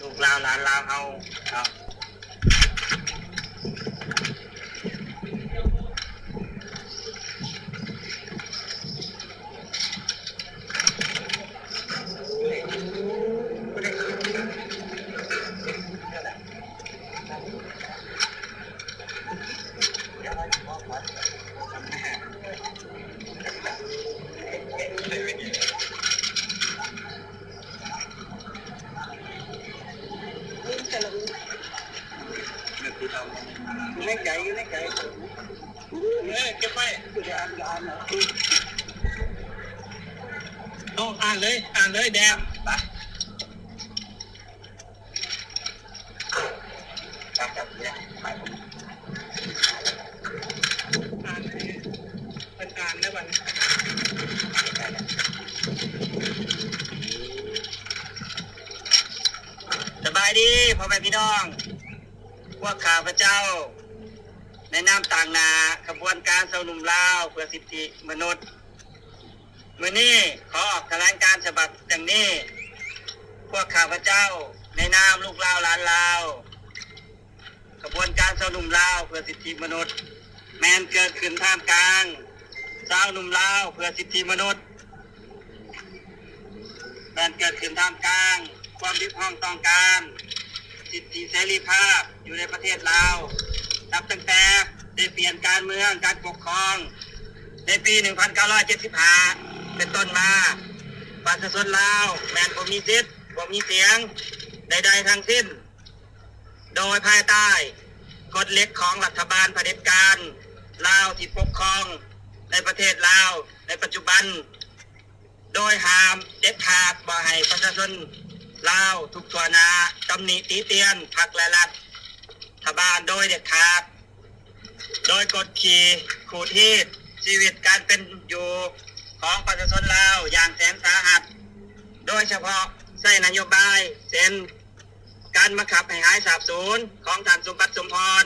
ลูกลาวหลานลาวเอาครับอยู่ในใจเก็บไว้อ่านเลยแดงไปจับเนี่ยไปอ่านเลยเป็นอ่านได้บ้างสบายดีพ่อแม่พี่น้องพวกข้าพเจ้าในนามต่างนาขบวนการเสาหนุ่มลาวเพื่อสิทธิมนุษย์มื้อนี้ขอออกแถลงการฉบับดังนี้พวกข้าพเจ้าในนามลูกลาวหลานลาวขบวนการเสาหนุ่มลาวเพื่อสิทธิมนุษย์แมนเกิดขึ้นท่ามกลางเสาหนุ่มลาวเพื่อสิทธิมนุษย์แมนเกิดขึ้นท่ามกลางความริบห้องต้องการสิทธิเสรีภาพอยู่ในประเทศลาวนับตั้งแต่ได้เปลี่ยนการเมืองการปกครองในปี 1975 เป็นต้นมาประชาชนลาวแม้นบ่มีสิทธิ์บ่มีเสียงใดๆทั้งสิ้นโดยภายใต้กฎเหล็กของรัฐบาลเผด็จการลาวที่ปกครองในประเทศลาวในปัจจุบันโดยห้ามเด็ดขาดบ่ให้ประชาชนลาวทุกส่วนนาตำหนิติเตียนพรรคและรัฐบาลโดยเด็ดขาดโดยกดขี่ขูดรีดชีวิตการเป็นอยู่ของประชาชนลาวอย่างแสนสาหัสโดยเฉพาะใช้นโยบายเช่นการบังคับให้หายสาบสูญของท่านสมบัติสมพร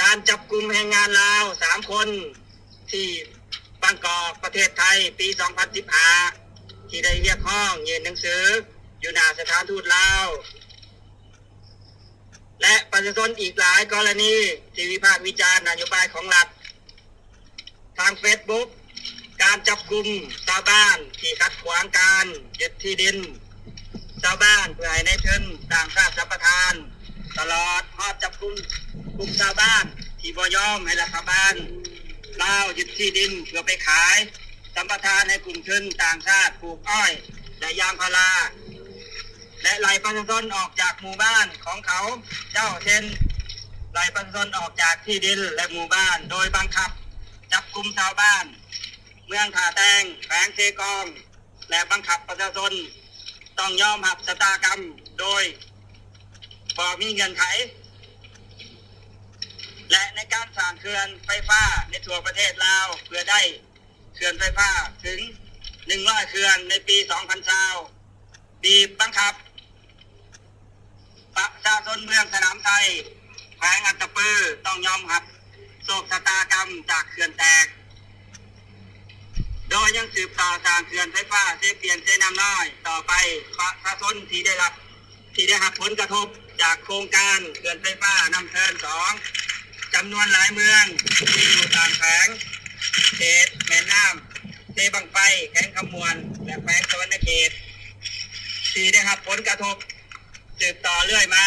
การจับกุมแรงงานลาว3 คนที่บางกอกประเทศไทยปี 2015 ที่ได้เรียกห้องยื่นหนังสืออยู่หน้าสถานทูตลาวและประชาชนอีกหลายกรณีที่วิพากษ์วิจารณ์นโยบายของรัฐทางเฟซบุ๊กการจับกุมชาวบ้านที่ขัดขวางการยึดที่ดินชาวบ้านเพื่อให้ในทุนต่างชาติสัมปทานตลอดฮอดจับกุมชาวบ้านที่บ่ยอมให้รัฐบาลลาวยึดที่ดินเพื่อไปขายสัมปทานให้กลุ่มทุนต่างชาติปลูกอ้อยและยางพาราและไล่ประชาชนออกจากหมู่บ้านของเขาเจ้าเช่นไล่ประชาชนออกจากที่ดินและหมู่บ้านโดยบังคับจับกุมชาวบ้านเมืองท่าแตงแขวงเซกองและบังคับประชาชนต้องยอมรับชะตากรรมโดยบ่มีเงื่อนไขและในการสร้างเขื่อนไฟฟ้าในทั่วประเทศลาวเพื่อได้เขื่อนไฟฟ้าถึง100 เขื่อนในปี 2020บีบบังคับประชาชนเมืองสนามไทยแขวงอัตตปือต้องยอมรับโศกชะตากรรมจากเขื่อนแตกโดยยังสืบต่อสร้างเขื่อนไฟฟ้าเซเปียนเซน้ำน้อยต่อไปประชาชนที่ได้รับผลกระทบจากโครงการเขื่อนไฟฟ้าน้ำเทิน2จำนวนหลายเมืองที่อยู่ต่างแขวงเขตแม่น้ำเซบังไฟแขวงขมวนและแขวงสวรรณเขตที่ได้รับผลกระทบสืบต่อเรื่อยมา